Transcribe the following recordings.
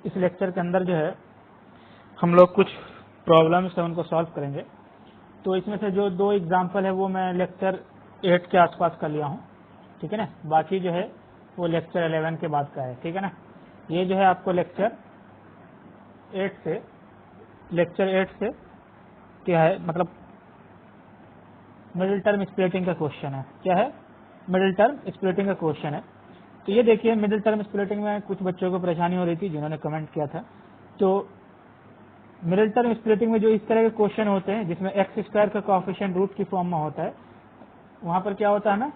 इस लेक्चर के अंदर जो है हम लोग कुछ प्रॉब्लम्स है उनको सॉल्व करेंगे। तो इसमें से जो दो एग्जाम्पल है वो मैं लेक्चर 8 के आसपास का लिया हूँ, ठीक है ना। बाकी जो है वो लेक्चर 11 के बाद का है, ठीक है ना। ये जो है आपको लेक्चर 8 से क्या है, मतलब मिडिल टर्म स्प्लिटिंग का क्वेश्चन है। क्या है? मिडिल टर्म स्प्लिटिंग का क्वेश्चन है। तो ये देखिए, मिडिल टर्म स्प्लिटिंग में कुछ बच्चों को परेशानी हो रही थी जिन्होंने कमेंट किया था। तो मिडिल टर्म स्प्लिटिंग में जो इस तरह के क्वेश्चन होते हैं जिसमें एक्स स्क्वायर का कोएफिशिएंट रूट की फॉर्म में होता है, वहां पर क्या होता है ना,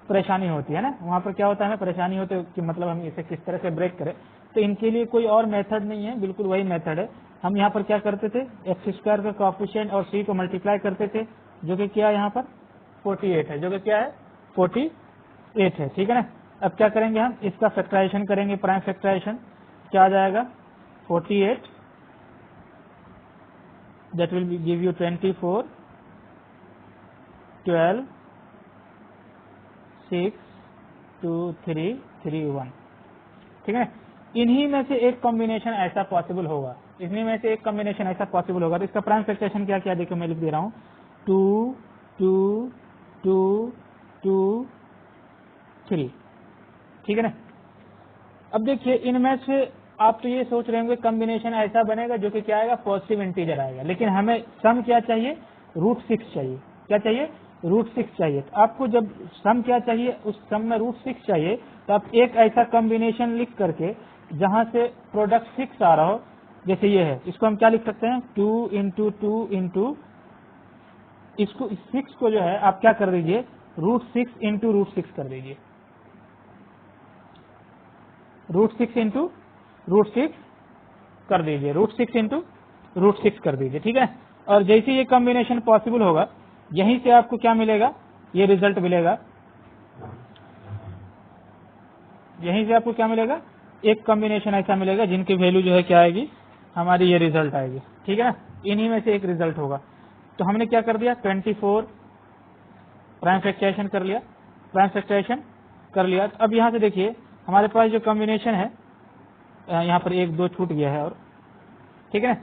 परेशानी होती है ना। वहां पर क्या होता है ना, परेशानी होती है कि मतलब हम इसे किस तरह से ब्रेक करें। तो इनके लिए कोई और मेथड नहीं है, बिल्कुल वही मेथड है। हम यहाँ पर क्या करते थे, एक्स स्क्वायर का कोएफिशिएंट और सी को मल्टीप्लाई करते थे, जो कि क्या यहाँ पर 48 है, जो कि क्या है 48 है, ठीक है ना। अब क्या करेंगे, हम इसका फैक्टराइजेशन करेंगे, प्राइम फैक्टराइजेशन। क्या आ जाएगा 48, that will give you 24, 12, 6, 2, 3, 3, 1, ठीक है। इन्हीं में से एक कॉम्बिनेशन ऐसा पॉसिबल होगा, इन्हीं में से एक कॉम्बिनेशन ऐसा पॉसिबल होगा। तो इसका प्राइम फैक्टराइजेशन क्या क्या देखो मैं लिख दे रहा हूँ, 2, 2, 2, 2, 3, ठीक है ना। अब देखिए, इनमें से आप तो ये सोच रहे होंगे कॉम्बिनेशन ऐसा बनेगा जो कि क्या आएगा, पॉजिटिव इंटीजर आएगा। लेकिन हमें सम क्या चाहिए, √6 चाहिए। क्या चाहिए, √6 चाहिए। तो आपको जब सम क्या चाहिए, उस सम में √6 चाहिए, तो आप एक ऐसा कॉम्बिनेशन लिख करके जहां से प्रोडक्ट 6 आ रहा हो, जैसे ये है, इसको हम क्या लिख सकते हैं, 2 इंटू 2 इंटू, इसको 6 को जो है आप क्या कर दीजिए, √6 इंटू √6 कर दीजिए, √6 इंटू √6 कर दीजिए, √6 इंटू √6 कर दीजिए, ठीक है। और जैसे ये कॉम्बिनेशन पॉसिबल होगा, यहीं से आपको क्या मिलेगा, ये रिजल्ट मिलेगा। यहीं से आपको क्या मिलेगा, एक कॉम्बिनेशन ऐसा मिलेगा जिनकी वैल्यू जो है क्या आएगी, हमारी ये रिजल्ट आएगी, ठीक है ना। इन्हीं में से एक रिजल्ट होगा। तो हमने क्या कर दिया, 24 प्राइम फैक्टराइजेशन कर लिया, प्राइम फैक्टराइजेशन कर लिया। अब यहाँ से देखिए हमारे पास जो कॉम्बिनेशन है, यहाँ पर 1 2 छूट गया है, और ठीक है ना।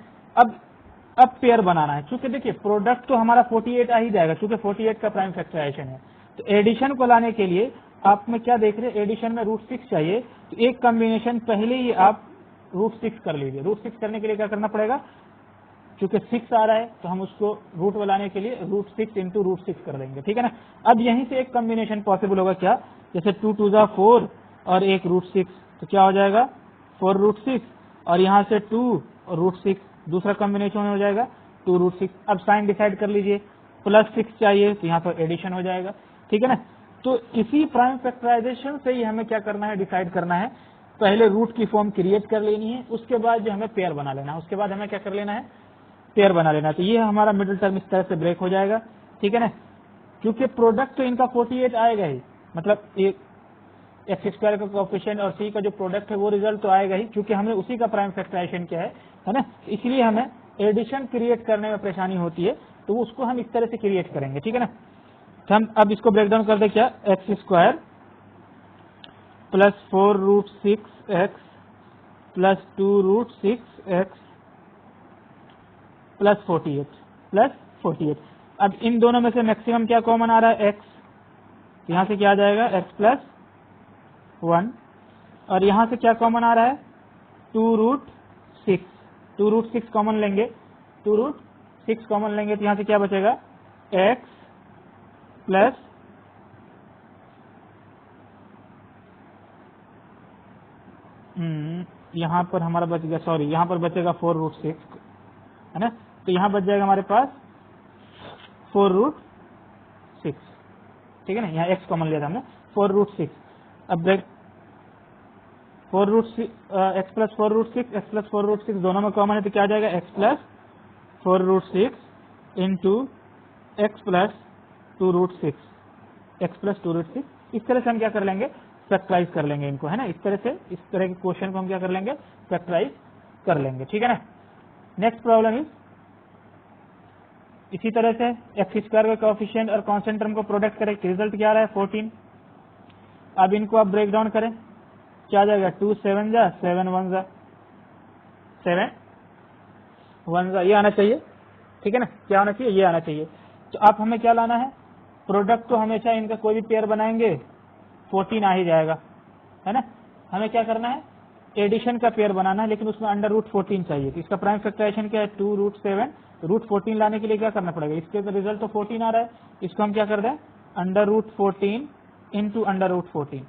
अब पेयर बनाना है, क्योंकि देखिए प्रोडक्ट तो हमारा 48 आ ही जाएगा, क्योंकि 48 का प्राइम फैक्टराइजेशन है। तो एडिशन को लाने के लिए आप में क्या देख रहे हैं, एडिशन में √6 चाहिए। तो एक कॉम्बिनेशन पहले ही आप √6 कर लीजिए। √6 करने के लिए क्या करना पड़ेगा, क्योंकि 6 आ रहा है तो हम उसको रूट बनाने के लिए √6 इंटू √6 कर देंगे, ठीक है ना। अब यहीं से एक कॉम्बिनेशन पॉसिबल होगा, क्या, जैसे 2 2 4 और एक √6, तो क्या हो जाएगा 4√6, और यहाँ से 2 और √6, दूसरा कॉम्बिनेशन हो जाएगा 2√6। अब साइन डिसाइड कर लीजिए, +6 चाहिए तो यहाँ पर एडिशन हो जाएगा, ठीक है ना। तो इसी प्राइम फैक्टराइजेशन से ही हमें क्या करना है, डिसाइड करना है। पहले रूट की फॉर्म क्रिएट कर लेनी है, उसके बाद जो हमें पेयर बना लेना है, उसके बाद हमें क्या कर लेना है, पेयर बना लेना है। तो ये हमारा मिडिल टर्म इस तरह से ब्रेक हो जाएगा, ठीक है ना। क्योंकि प्रोडक्ट तो इनका 48 आएगा ही, मतलब एक एक्स स्क्वायर का कोएफिशिएंट और सी का जो प्रोडक्ट है वो रिजल्ट तो आएगा ही, क्योंकि हमने उसी का प्राइम फैक्टराइजेशन किया है ना। इसलिए हमें एडिशन क्रिएट करने में परेशानी होती है, तो उसको हम इस तरह से क्रिएट करेंगे, ठीक है ना। तो हम अब इसको ब्रेक डाउन कर दे, क्या, x square plus 4√6x plus 2√6x plus 48। अब इन दोनों में से मैक्सिमम क्या कॉमन आ रहा है, x, यहाँ से क्या आ जाएगा, x प्लस 1, और यहाँ से क्या कॉमन आ रहा है, 2√6। 2√6 कॉमन लेंगे, 2√6 कॉमन लेंगे तो यहाँ से क्या बचेगा, x प्लस यहाँ पर हमारा बच गया, सॉरी, यहाँ पर बचेगा 4√6, है ना। तो यहाँ बच जाएगा हमारे पास 4√6, ठीक है ना। यहाँ x कॉमन लिया था हमने, 4√6। अब देख 4√6, x प्लस 4√6, x प्लस 4√6 दोनों में कॉमन है, तो क्या आ जाएगा, x plus 4√6 into x plus 2√6, x plus 2√6। इस तरह से हम क्या कर लेंगे, फैक्टराइज कर लेंगे इनको, है ना। इस तरह के क्वेश्चन को हम क्या कर लेंगे, फैक्टराइज कर लेंगे, ठीक है ना। नेक्स्ट प्रॉब्लम इज इसी तरह से एक्स स्क्वायर का कोएफिशिएंट और कांस्टेंट टर्म को प्रोडक्ट करें, रिजल्ट क्या आ रहा है 14। अब इनको आप ब्रेक डाउन करें, क्या आ जाएगा, 2 7 जा 7 1 जा, 7 1 ये आना चाहिए, ठीक है ना, क्या आना चाहिए, ये आना चाहिए। तो आप हमें क्या लाना है, प्रोडक्ट तो हमेशा इनका कोई भी पेयर बनाएंगे 14 आ ही जाएगा, है ना। हमें क्या करना है, एडिशन का पेयर बनाना है, लेकिन उसमें अंडर रूट 14 चाहिए। तो इसका प्राइम फैक्टराइजेशन क्या है, 2 रूट 7, रूट 14 लाने के लिए क्या करना पड़ेगा, इसके तो रिजल्ट तो 14 आ रहा है, इसको हम क्या कर दें, under root 14 into under root 14।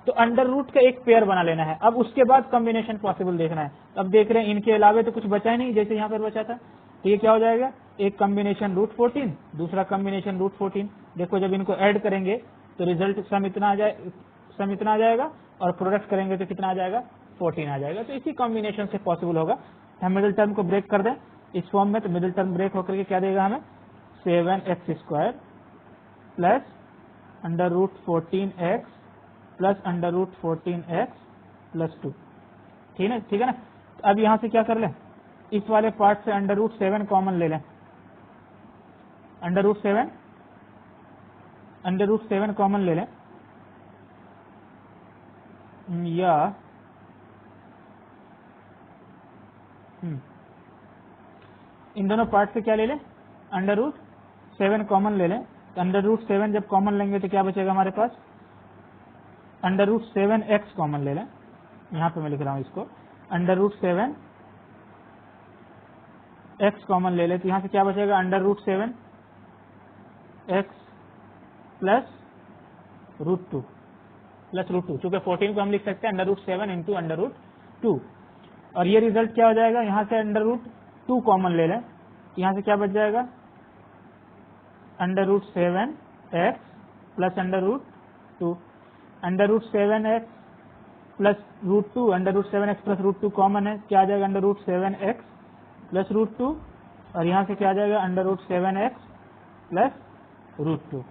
तो अंडर रूट का एक पेयर बना लेना है, अब उसके बाद कॉम्बिनेशन पॉसिबल देखना है। अब देख रहे हैं इनके अलावे तो कुछ बचा ही नहीं, जैसे यहाँ पर बचा था। तो ये क्या हो जाएगा, एक कॉम्बिनेशन रूट 14, दूसरा कॉम्बिनेशन रूट 14। देखो जब इनको ऐड करेंगे तो रिजल्ट सम इतना आ जाएगा, और प्रोडक्ट करेंगे तो कितना आ जाएगा, 14 आ जाएगा। तो इसी कॉम्बिनेशन से पॉसिबल होगा। हम मिडिल टर्म को ब्रेक कर दें इस फॉर्म में, तो मिडिल टर्म ब्रेक होकर के क्या देगा हमें, 7x² plus under root 14x plus under root 14x plus 2, ठीक है ना। तो अब यहां से क्या कर लें, इस वाले पार्ट से अंडर रूट 7 कॉमन ले लें, अंडर रूट 7 कॉमन ले लें, या इन दोनों पार्ट से क्या ले लें, अंडर रूट 7 कॉमन ले लें। तो अंडर रूट 7 जब कॉमन लेंगे तो क्या बचेगा हमारे पास, अंडर रूट 7x कॉमन ले लें, यहां पे मैं लिख रहा हूं इसको, अंडर रूट 7x कॉमन ले लें। तो यहां से क्या बचेगा, under root 7x plus root 2 चूंकि 14 को हम लिख सकते हैं under root 7 into under root 2। और ये रिजल्ट क्या हो जाएगा, यहां से अंडर रूट 2 कॉमन ले लें, यहां से क्या बच जाएगा, under root 7x plus under root 2, under root 7x plus root 2, under root 7x plus root 2 common है, क्या आ जाएगा, under root 7x plus root 2, और यहां से क्या आ जाएगा, under root 7x plus root 2,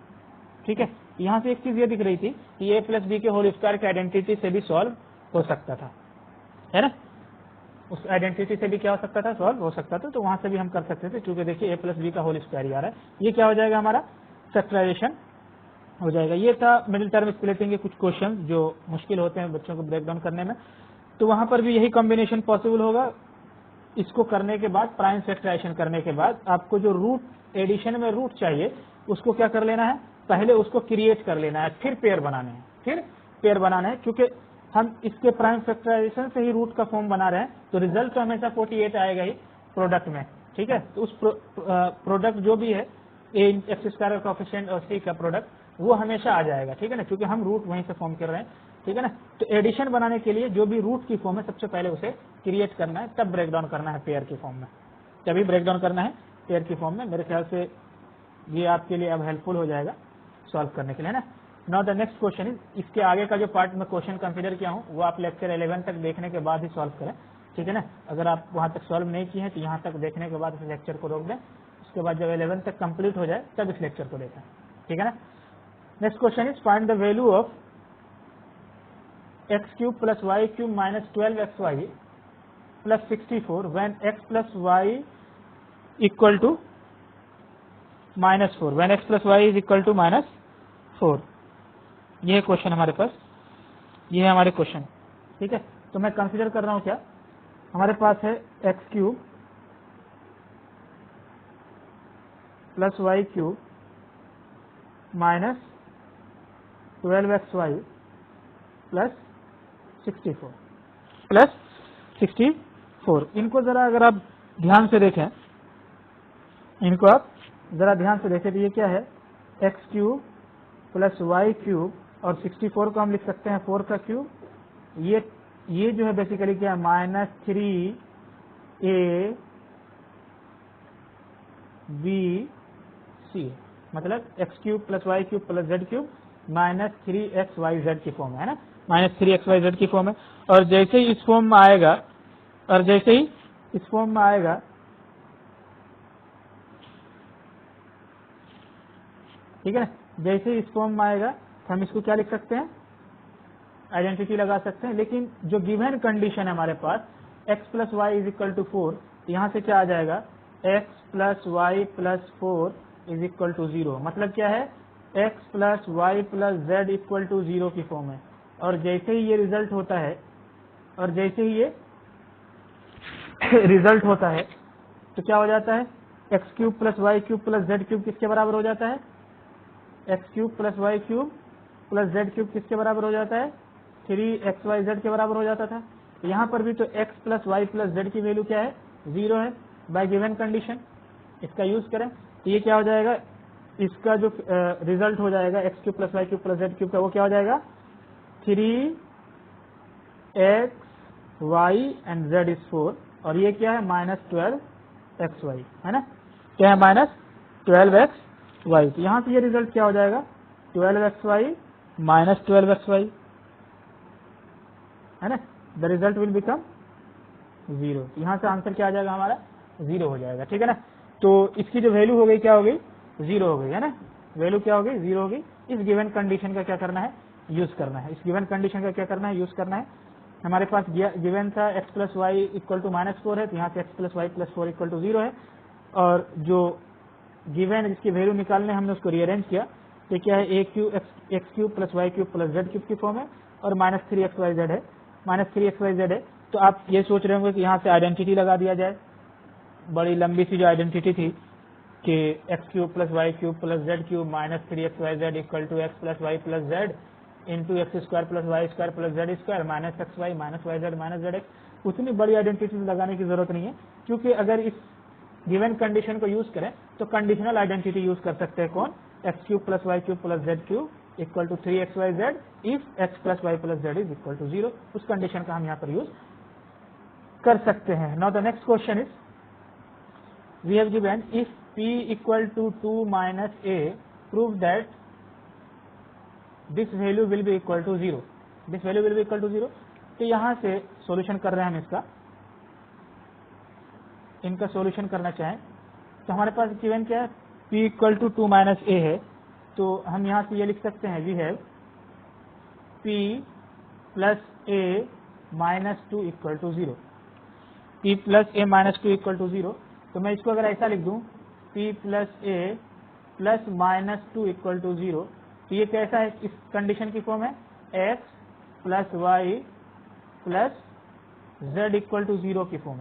ठीक है। यहां से एक चीज ये दिख रही थी कि a प्लस बी के होल स्क्वायर की आइडेंटिटी से भी सॉल्व हो सकता था, है ना, उस आइडेंटिटी से भी क्या हो सकता था, सॉल्व हो सकता था। तो वहां से भी हम कर सकते थे, क्योंकि देखिए a प्लस बी का होल स्क्वायर ही आ रहा है। ये क्या हो जाएगा, हमारा फैक्टराइजेशन हो जाएगा। ये था मिडिल टर्म स्प्लिटिंग के कुछ क्वेश्चन जो मुश्किल होते हैं बच्चों को ब्रेक डाउन करने में। तो वहां पर भी यही कॉम्बिनेशन पॉसिबल होगा। इसको करने के बाद, प्राइम फैक्टराइजेशन करने के बाद, आपको जो रूट एडिशन में रूट चाहिए उसको क्या कर लेना है, पहले उसको क्रिएट कर लेना है, फिर पेयर बनाने हैं, क्योंकि हम इसके प्राइम फैक्टराइजेशन से ही रूट का फॉर्म बना रहे हैं। तो रिजल्ट तो हमेशा 48 आएगा ही प्रोडक्ट में, ठीक है। तो उस प्रोडक्ट जो भी है x² कोएफिशिएंट और c का प्रोडक्ट, वो हमेशा आ जाएगा, ठीक है ना, क्योंकि हम रूट वहीं से फॉर्म कर रहे हैं, ठीक है ना। तो एडिशन बनाने के लिए जो भी रूट की फॉर्म है सबसे पहले उसे क्रिएट करना है, तब ब्रेक डाउन करना है पेयर की फॉर्म में, तभी ब्रेक डाउन करना है पेयर की फॉर्म में। मेरे ख्याल से ये आपके लिए अब हेल्पफुल हो जाएगा सॉल्व करने के लिए, है ना। Now the next question is, इसके आगे का जो पार्ट में क्वेश्चन कंसीडर किया हूँ वो आप लेक्चर 11 तक देखने के बाद ही सॉल्व करें, ठीक है ना। अगर आप वहां तक सॉल्व नहीं किए हैं तो यहाँ तक देखने के बाद इस लेक्चर को रोक दें, उसके बाद जब 11 तक कंप्लीट हो जाए तब इस लेक्चर को देखें, ठीक है ना। Next question is, find the value of x³ plus y³ minus 12xy plus 64 when x plus y equal to -4, when x plus y is equal to -4। ये क्वेश्चन हमारे पास, ये है हमारे क्वेश्चन, ठीक है। तो मैं कंसीडर कर रहा हूं क्या, हमारे पास है x³ plus y³ minus 12xy plus 64। इनको जरा अगर आप ध्यान से देखें, तो ये क्या है, x³ प्लस y³ और 64 को हम लिख सकते हैं 4 का क्यूब। ये जो है बेसिकली क्या है, -3abc, मतलब x³ plus y³ plus z³ minus 3xyz की फॉर्म है ना, -3xyz की फॉर्म है। और जैसे ही इस फॉर्म में आएगा, ठीक है ना, जैसे ही इस फॉर्म में आएगा तो हम इसको क्या लिख सकते हैं, आइडेंटिटी लगा सकते हैं। लेकिन जो गिवन कंडीशन है हमारे पास, x plus y is equal to 4, यहाँ से क्या आ जाएगा, x plus y plus 4 is equal to 0। मतलब क्या है, x plus y plus z equal to 0 की फॉर्म है। और जैसे ही ये रिजल्ट होता है, और जैसे ही ये रिजल्ट होता है तो क्या हो जाता है, x cube plus y cube plus z cube किसके बराबर हो जाता है, x cube plus y cube plus z cube किसके बराबर हो जाता है, 3xyz के बराबर हो जाता था। यहाँ पर भी तो x plus y plus z की वैल्यू क्या है, 0 है बाय गिवन कंडीशन। इसका यूज करें तो ये क्या हो जाएगा, इसका जो रिजल्ट हो जाएगा x cube plus y cube plus z cube का, वो क्या हो जाएगा, 3x y and z is 4, और ये क्या है -12xy है ना, क्या है -12xy। तो यहाँ से ये रिजल्ट क्या हो जाएगा, 12xy -12xy है ना, द रिजल्ट विल बिकम 0। यहाँ से आंसर क्या आ जाएगा हमारा, 0 हो जाएगा, ठीक है ना। तो इसकी जो वैल्यू हो गई क्या हो गई, 0 हो गई है ना, वैल्यू क्या हो गई, 0 हो गई। इस गिवन कंडीशन का क्या करना है, यूज करना है, इस गिवन कंडीशन का क्या करना है, यूज करना है। हमारे पास गिवन था x plus y equal to -4 है, तो यहाँ से x plus y plus 4 equal to 0 है, और जो गिवन जिसकी वैल्यू निकालने हमने उसको रीअरेंज किया, तो क्या है, x cube plus y cube plus z cube की फॉर्म है, और -3xyz है, -3xyz है। तो आप ये सोच रहे होंगे कि यहाँ से आइडेंटिटी लगा दिया जाए, बड़ी लंबी सी जो आइडेंटिटी थी कि x cube plus y cube plus z cube -3xyz equal to x plus y plus z into x square plus y square plus z square minus x y minus y z minus z x. उतनी बड़ी identity लगाने की जरूरत नहीं है, क्योंकि अगर इस गिवन कंडीशन को यूज करें तो कंडीशनल आइडेंटिटी यूज कर सकते हैं। कौन, x cube plus y cube plus z cube equal to 3xyz if x plus y plus z is equal to 0। उस कंडीशन का हम यहाँ पर यूज कर सकते हैं। Now the next question is, we have given if p equal to 2 minus a, prove that this value will be equal to 0, this value will be equal to 0। तो यहाँ से सॉल्यूशन कर रहे हैं हम इसका, इनका सॉल्यूशन करना चाहें तो हमारे पास गिवन क्या है, p equal to 2 minus a है, तो हम यहाँ से ये लिख सकते हैं, we have p plus a minus 2 equal to 0, p plus a minus 2 equal to 0। तो मैं इसको अगर ऐसा लिख दूं, p plus a plus minus 2 equal to 0, तो ये कैसा है, इस कंडीशन की फॉर्म है, x plus y plus z equal to 0 की फॉर्म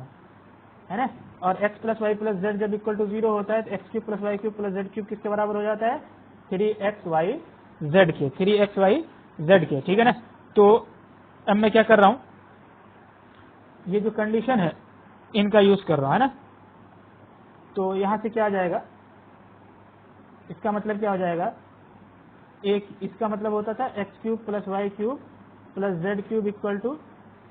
है ना। और x plus y plus z जब इक्वल टू 0 होता है तो x cube plus y cube plus z cube किसके बराबर हो जाता है, 3xyz के, 3xyz के, ठीक है ना। तो अब मैं क्या कर रहा हूं, ये जो कंडीशन है इनका यूज कर रहा हूं है ना। तो यहां से क्या आ जाएगा, इसका मतलब क्या हो जाएगा, एक इसका मतलब होता था x cube plus y cube plus z cube equal to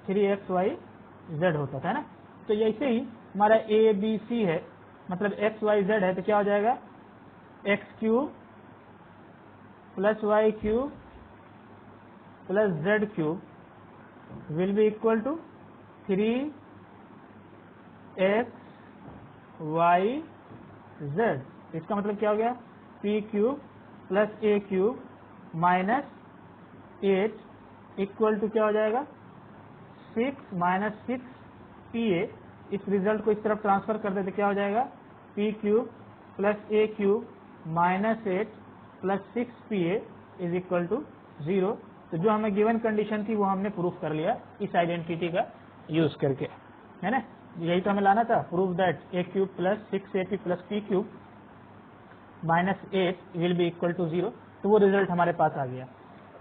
3xyz होता था ना। तो ऐसे ही हमारा ए बी सी है, मतलब एक्स वाई जेड है, तो क्या हो जाएगा, x cube plus y cube plus z cube will be equal to 3xyz। इसका मतलब क्या हो गया, p cube plus a cube minus 8 equal to क्या हो जाएगा, 6 माइनस 6 pa। इस रिजल्ट को इस तरफ ट्रांसफर कर देते क्या हो जाएगा, p cube plus a cube minus 8 plus 6 pa is equal to 0। तो जो हमें गिवन कंडीशन थी वो हमने प्रूफ कर लिया इस आइडेंटिटी का यूज करके, है ना। यही तो हमें लाना था, prove that a cube plus 6ap plus p cube minus 8 will be equal to 0। तो वो रिजल्ट हमारे पास आ गया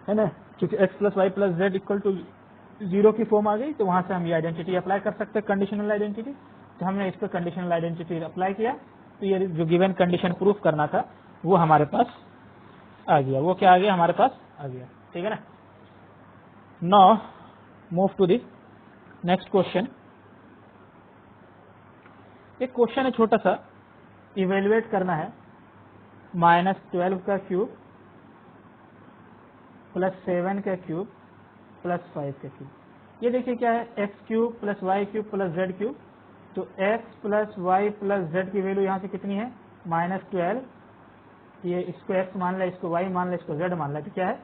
है ना, क्योंकि x plus y plus z equal to 0 की फॉर्म आ गई। तो वहां से हम ये आइडेंटिटी अप्लाई कर सकते हैं, कंडीशनल आइडेंटिटी। तो हमने इस पर कंडीशनल आइडेंटिटी अप्लाई किया, तो ये जो गिवन कंडीशन प्रूफ करना था वो हमारे पास आ गया। वो क्या आ गया, हमारे पास आ गया, ठीक है ना। Now move to the next question. एक क्वेश्चन है छोटा सा, इवेलुएट करना है, -12 का क्यूब प्लस 7 का क्यूब प्लस 5 का क्यूब। ये देखिए क्या है, x cube plus y cube plus z cube. तो x plus y plus z की वैल्यू यहाँ से कितनी है, -12। ये इसको एक्स मान लिया, इसको वाई मान लिया, इसको जेड मान लिया, तो क्या है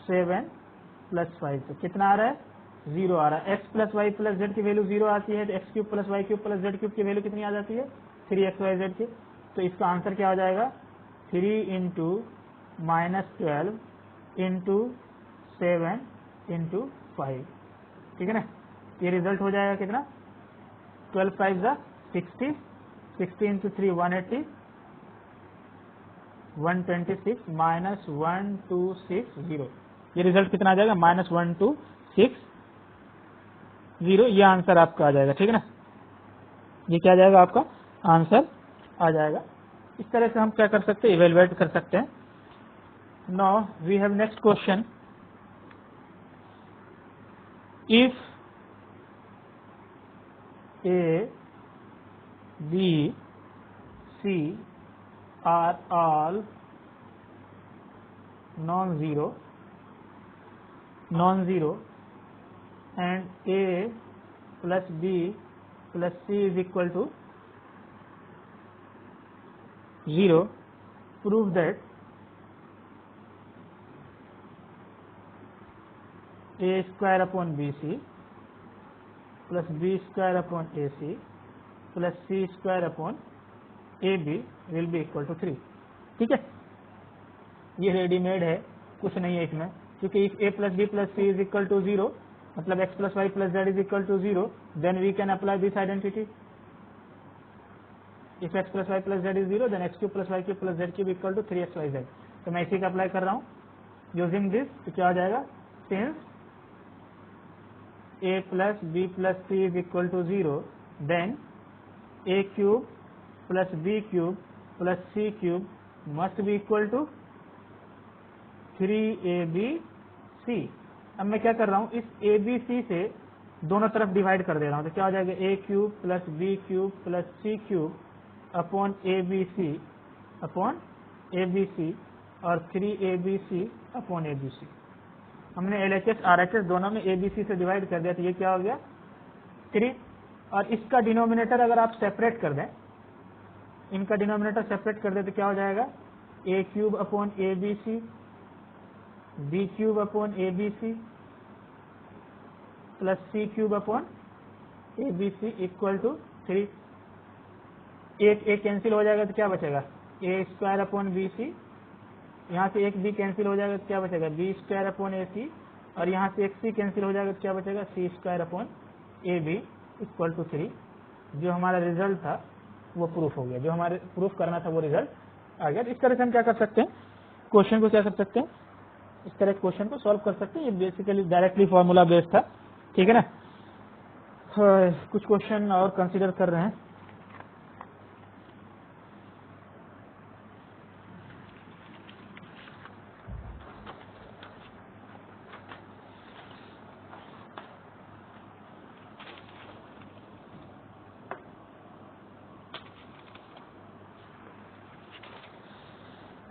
7 प्लस 5। तो कितना आ रहा है, 0 आ रहा है। X plus y plus z की वैल्यू 0 आती है, तो x cube plus y cube plus z cube की वैल्यू कितनी आ जाती है, 3xyz की। तो इसका आंसर क्या हो जाएगा, 3 इंटू -12 इंटू 7 इंटू 5, ठीक है ना। ये रिजल्ट हो जाएगा कितना, 12 5 जा 60, 60 इंटू 3 180, 126 माइनस 1260, ये रिजल्ट कितना आ जाएगा, -1260। ये आंसर आपका आ जाएगा, ठीक है ना, ये क्या आ जाएगा आपका आंसर आ जाएगा। इस तरह से हम क्या कर सकते हैं, इवेलुएट कर सकते हैं। Now we have next question, if A, B, C are all non-zero and A plus B plus C is equal to 0, prove that A square upon BC plus B square upon AC plus C square upon AB will be equal to 3। ठीक है, ये readymade है, कुछ नहीं है इसमें, क्योंकि if A plus B plus C is equal to 0, मतलब x plus y plus z is equal to 0, then we can apply this identity. If x plus y plus z is 0, then x cube plus y cube plus z cube equal to 3xyz। तो मैं इसी का apply कर रहा हूँ using this. तो क्या हो जाएगा, since A plus B plus C is equal to 0, then A cube plus B cube plus C cube must be equal to 3ABC। अब मैं क्या कर रहा हूँ, इस ABC से दोनों तरफ डिवाइड कर दे रहा हूँ, तो क्या हो जाएगा, A cube plus B cube plus C cube upon ABC और 3ABC अपॉन ABC। हमने LHS RHS दोनों में ABC से डिवाइड कर दिया, तो ये क्या हो गया 3। और इसका डिनोमिनेटर अगर आप सेपरेट कर दें, इनका डिनोमिनेटर सेपरेट कर दें, तो क्या हो जाएगा, A cube upon ABC, B cube upon ABC plus C cube upon ABC equal to 3। एक कैंसिल हो जाएगा तो क्या बचेगा, A स्क्वायर अपॉन BC, यहाँ से एक B कैंसिल हो जाएगा तो क्या बचेगा, B स्क्वायर अपॉन AC, और यहाँ से एक C कैंसिल हो जाएगा तो क्या बचेगा, C square upon AB equal to 3। जो हमारा रिजल्ट था वो प्रूफ हो गया, जो हमारे प्रूफ करना था वो रिजल्ट आ गया। इस तरह से हम क्या कर सकते हैं, क्वेश्चन को क्या कर सकते हैं, इस तरह क्वेश्चन को सॉल्व कर सकते हैं। ये बेसिकली डायरेक्टली फॉर्मूला बेस्ड था, ठीक है ना। कुछ क्वेश्चन और कंसीडर कर रहे हैं।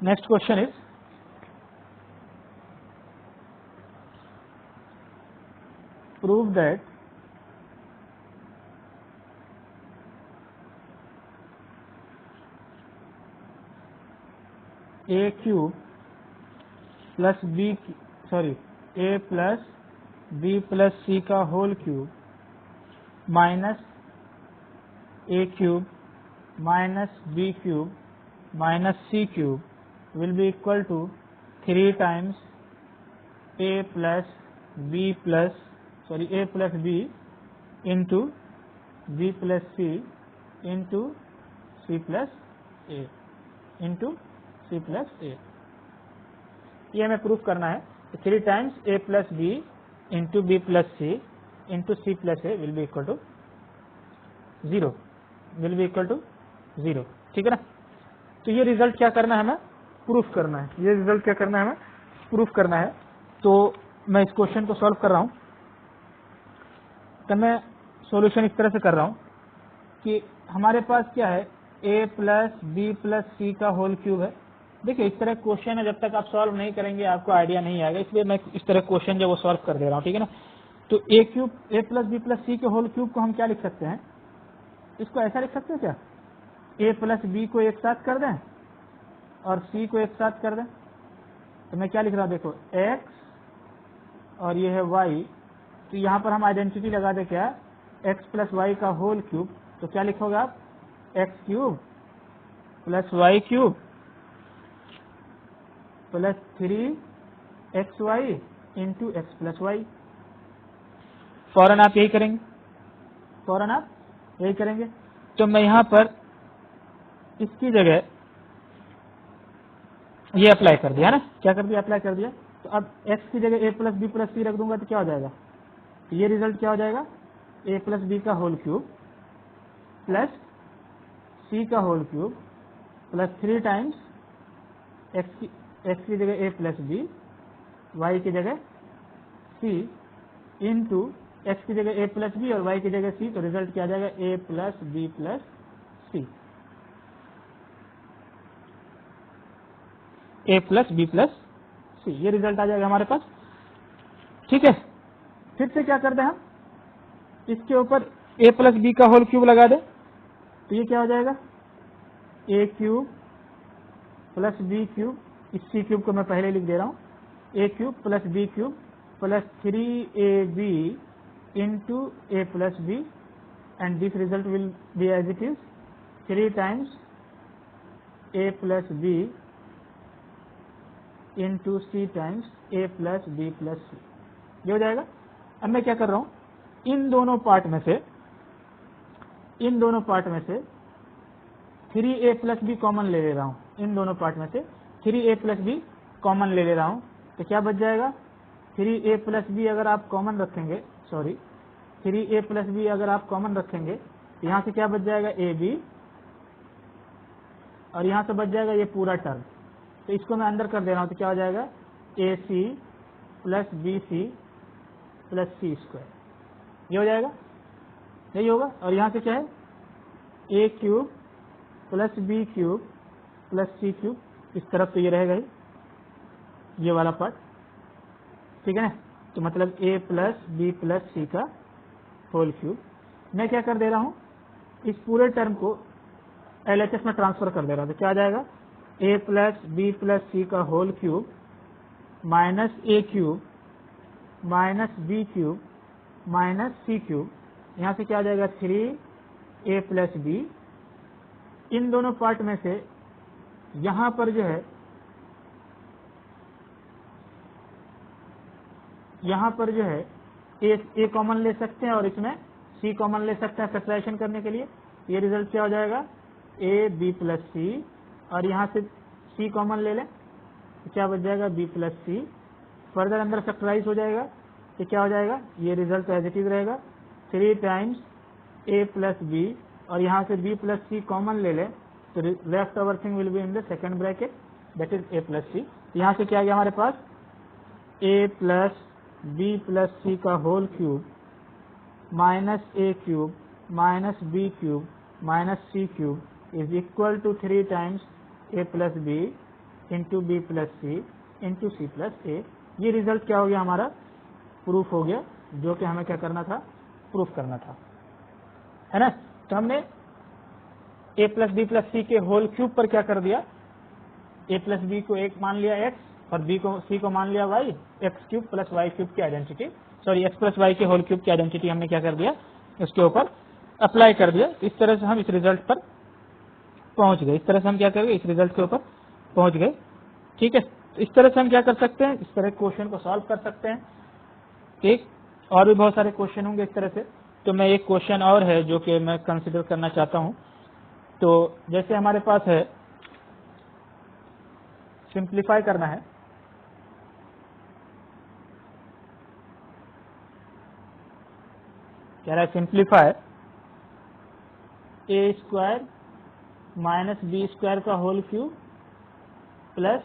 Next question is, prove that A cube plus B A plus B plus C का whole cube minus A cube minus B cube minus C cube will be equal to 3 times A plus B into B plus C into C plus A into C plus A। ये हमें proof करना है। 3 times A plus B into B plus C into C plus A will be equal to 0, ठीक है ना। तो ये result क्या करना है, हमें प्रूफ करना है। ये रिजल्ट क्या करना है, हमें प्रूफ करना है। तो मैं इस क्वेश्चन को सॉल्व कर रहा हूँ, तो मैं सॉल्यूशन इस तरह से कर रहा हूँ कि हमारे पास क्या है, A plus B plus C का होल क्यूब है। देखिए इस तरह क्वेश्चन है, जब तक आप सॉल्व नहीं करेंगे आपको आइडिया नहीं आएगा, इसलिए मैं इस तरह क्वेश्चन जो वो सॉल्व कर दे रहा हूँ, ठीक है ना। तो A plus B plus C के होल क्यूब को हम क्या लिख सकते हैं, इसको ऐसा लिख सकते हैं क्या, A प्लस B को एक साथ कर दें और C को एक साथ कर दें। तो मैं क्या लिख रहा हूँ, देखो x और ये है y, तो यहाँ पर हम आइडेंटिटी लगा दे क्या, x प्लस वाई का होल क्यूब। तो क्या लिखोगे आप, x cube plus y cube plus 3xy into x plus y. फौरन आप यही करेंगे, फौरन आप यही करेंगे। तो मैं यहाँ पर इसकी जगह ये अप्लाई कर दिया ना, क्या कर दिया, अप्लाई कर दिया। तो अब x की जगह a प्लस बी प्लस सी रख दूंगा तो क्या हो जाएगा, तो ये रिजल्ट क्या हो जाएगा, a प्लस बी का होल क्यूब प्लस c का whole cube plus 3 times x की जगह a प्लस बी, y की जगह c इंटू x की जगह a प्लस बी और y की जगह c। तो रिजल्ट क्या आ जाएगा, a plus b plus c, a plus b plus c, ये रिजल्ट आ जाएगा हमारे पास। ठीक है, फिर से क्या कर दें हम, इसके ऊपर a प्लस बी का होल क्यूब लगा दें तो ये क्या हो जाएगा, a cube plus b cube, इस c क्यूब को मैं पहले लिख दे रहा हूँ, a cube plus b cube plus 3ab into a plus b, and this result will be as it is 3 times a plus b into c times a plus b plus c, ये हो जाएगा। अब मैं क्या कर रहा हूँ, इन दोनों पार्ट में से 3a प्लस बी कॉमन ले रहा हूँ, इन दोनों पार्ट में से 3a प्लस बी कॉमन ले रहा हूँ। तो क्या बच जाएगा, 3a प्लस बी अगर आप कॉमन रखेंगे, 3a प्लस बी अगर आप कॉमन रखेंगे तो यहाँ से क्या बच जाएगा, ए बी, और यहाँ से बच जाएगा ये पूरा टर्म। तो इसको मैं अंदर कर दे रहा हूँ तो क्या हो जाएगा, a c plus b c plus c square, ये हो जाएगा, यही होगा। और यहाँ से क्या है, a cube plus b cube plus c cube, इस तरफ तो ये रहेगा ही, ये वाला पार्ट, ठीक है ना। तो मतलब ए प्लस बी प्लस सी का होल क्यूब। मैं क्या कर दे रहा हूँ, इस पूरे टर्म को LHS में ट्रांसफर कर दे रहा हूँ। तो क्या आ जाएगा, a plus b plus c का whole cube minus a cube minus b cube minus c cube, यहाँ से क्या आ जाएगा, 3a प्लस बी। इन दोनों पार्ट में से यहाँ पर जो है, ए कॉमन ले सकते हैं और इसमें सी कॉमन ले सकते हैं फैक्टराइजेशन करने के लिए। ये रिजल्ट क्या हो जाएगा, ए बी प्लस सी, और यहाँ से सी कॉमन ले लें तो क्या बच जाएगा, बी प्लस सी। फर्दर अंदर फैक्टराइज हो जाएगा तो क्या हो जाएगा, ये रिजल्ट एज इट इज रहेगा, 3 टाइम्स ए प्लस बी, और यहाँ से बी प्लस सी कॉमन ले लें तो left over thing will be in the second bracket, that is a plus c. यहाँ से क्या आ गया हमारे पास, a plus b plus c का whole cube minus a cube minus b cube minus c cube is equal to 3 times a plus b into b plus c into c plus a. ये result क्या हो गया, हमारा proof हो गया, जो कि हमें क्या करना था, प्रूफ करना था, है ना। तो हमने ए प्लस बी प्लस सी के होल क्यूब पर क्या कर दिया, ए प्लस बी को एक मान लिया एक्स और बी को सी को मान लिया y, x cube plus y cube की आइडेंटिटी, एक्स प्लस वाई के होल क्यूब की आइडेंटिटी हमने क्या कर दिया, उसके ऊपर अप्लाई कर दिया। इस तरह से हम इस रिजल्ट पर पहुंच गए, इस तरह से हम क्या कर गए, इस रिजल्ट के ऊपर पहुंच गए। ठीक है, तो इस तरह से हम क्या कर सकते हैं, इस तरह क्वेश्चन को सॉल्व कर सकते हैं। ठीक, और भी बहुत सारे क्वेश्चन होंगे इस तरह से। तो मैं एक क्वेश्चन और है जो कि मैं कंसिडर करना चाहता हूं। तो जैसे हमारे पास है, सिंप्लीफाई करना है, कह रहा है simplify a square minus b square का whole cube plus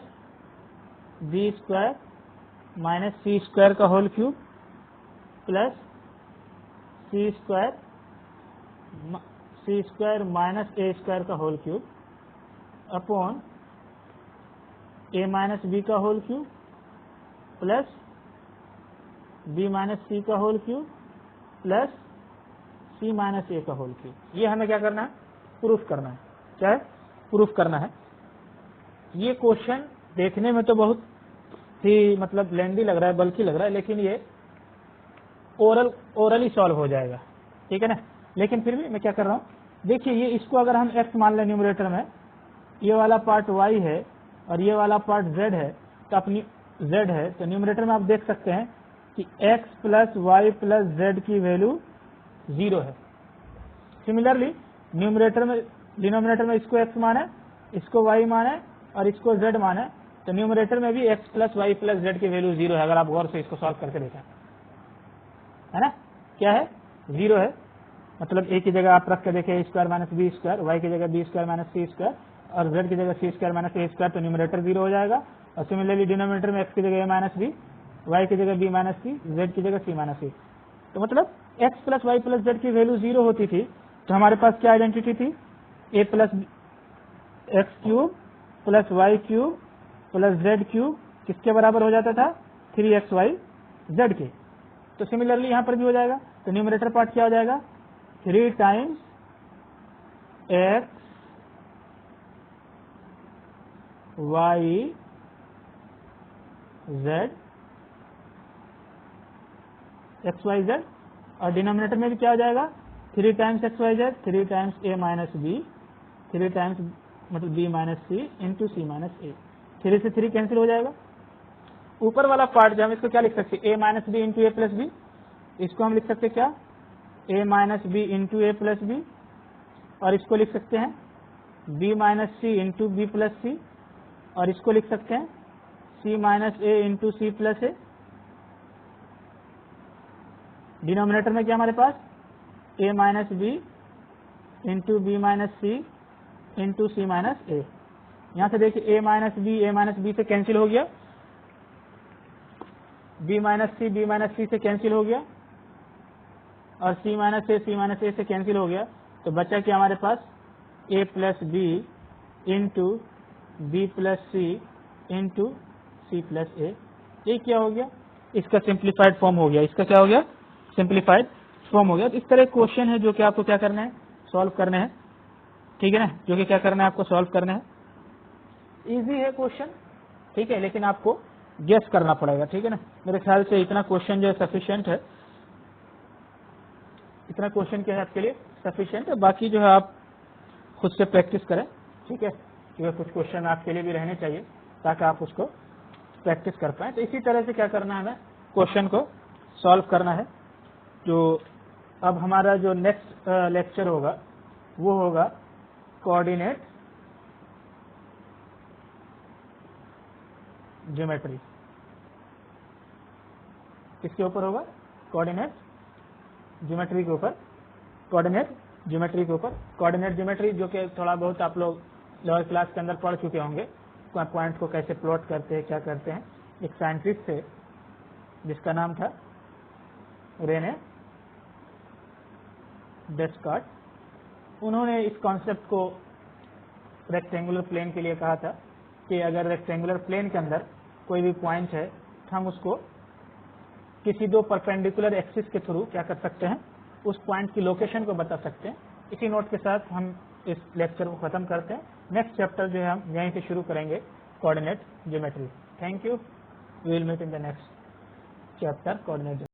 b square minus c square का whole cube plus c square minus a square का whole cube upon a minus b का whole cube plus b minus c का whole cube plus c minus a का whole cube. ये हमें क्या करना है, प्रूफ करना है। क्या है, प्रूफ करना है। ये क्वेश्चन देखने में तो बहुत ही मतलब लेंदी लग रहा है, बल्कि लग रहा है, लेकिन ये ओरली सॉल्व हो जाएगा, ठीक है ना। लेकिन फिर भी मैं क्या कर रहा हूँ, देखिए ये इसको अगर हम x मान लें न्यूमरेटर में, ये वाला पार्ट y है और ये वाला पार्ट z है, तो अपनी z है, तो न्यूमरेटर में आप देख सकते हैं कि x plus y plus z की वैल्यू 0 है। सिमिलरली डिनोमिनेटर में इसको x माने, इसको y माने और इसको z माने, तो न्यूमरेटर में भी x plus y plus z की वैल्यू 0 है। अगर आप गौर से इसको सॉल्व करके देखें, है ना, क्या है 0 है, मतलब a की जगह आप रख के देखें square minus b square, y की जगह b square minus c square और z की जगह c square minus a square, तो न्यूमरेटर 0 हो जाएगा। और सिमिलरली डिनोमिनेटर में x की जगह a माइनस बी, वाई की जगह b माइनस सी, z की जगह c माइनस सी। तो मतलब x plus y plus z की वैल्यू 0 होती थी, तो हमारे पास क्या आइडेंटिटी थी, a plus x cube plus y cube plus z cube किसके बराबर हो जाता था, 3xy z के। तो सिमिलरली यहां पर भी हो जाएगा, तो न्यूमरेटर पार्ट क्या हो जाएगा, 3 times x y z x y z, और डिनोमिनेटर में भी क्या हो जाएगा, 3 times x y z, 3 times a minus b, 3 times मतलब b minus c into c minus a. 3 से 3 कैंसिल हो जाएगा। ऊपर वाला पार्ट जो हम इसको क्या लिख सकते हैं, a minus b into a plus b, इसको हम लिख सकते हैं क्या, a minus b into a plus b, और इसको लिख सकते हैं b minus c into b plus c, और इसको लिख सकते हैं c minus a into c plus a. Denominator में क्या हमारे पास, a minus b into b minus c into c minus a. यहां से देखिए a माइनस बी से कैंसिल हो गया, b माइनस सी से कैंसिल हो गया, और c माइनस ए से कैंसिल हो गया। तो बचा क्या हमारे पास, a plus b into b plus c into c plus a. ये क्या हो गया, इसका सिंप्लीफाइड फॉर्म हो गया, इसका क्या हो गया, सिंप्लीफाइड फॉर्म हो गया। तो इस तरह एक क्वेश्चन है जो कि आपको क्या करना है, सॉल्व करने हैं, ठीक है ना, जो कि क्या करना है आपको सॉल्व करना है। इजी है क्वेश्चन, ठीक है, लेकिन आपको गेस करना पड़ेगा, ठीक है ना। मेरे ख्याल से इतना क्वेश्चन जो है सफिशिएंट है, इतना क्वेश्चन के आपके लिए सफिशिएंट है। बाकी जो है आप खुद से प्रैक्टिस करें, ठीक है, क्योंकि कुछ क्वेश्चन आपके लिए भी रहने चाहिए ताकि आप उसको प्रैक्टिस कर पाए। तो इसी तरह से क्या करना है, हमें क्वेश्चन को सॉल्व करना है। जो अब हमारा जो नेक्स्ट लेक्चर होगा वो होगा कोऑर्डिनेट ज्योमेट्री। किसके ऊपर होगा, कोऑर्डिनेट ज्योमेट्री के ऊपर, कोऑर्डिनेट ज्योमेट्री के ऊपर। कोऑर्डिनेट ज्योमेट्री जो कि थोड़ा बहुत आप लोग लोअर क्लास के अंदर पढ़ चुके होंगे, पॉइंट को कैसे प्लॉट करते हैं, क्या करते हैं। एक साइंटिस्ट थे जिसका नाम था रेने डेस्कार्ट, उन्होंने इस कॉन्सेप्ट को रेक्टेंगुलर प्लेन के लिए कहा था कि अगर रेक्टेंगुलर प्लेन के अंदर कोई भी पॉइंट है तो हम उसको किसी दो परपेंडिकुलर एक्सिस के थ्रू क्या कर सकते हैं, उस पॉइंट की लोकेशन को बता सकते हैं। इसी नोट के साथ हम इस लेक्चर को खत्म करते हैं। नेक्स्ट चैप्टर जो है हम यहीं से शुरू करेंगे, coordinate geometry. Thank you, we will meet in the next chapter coordinate.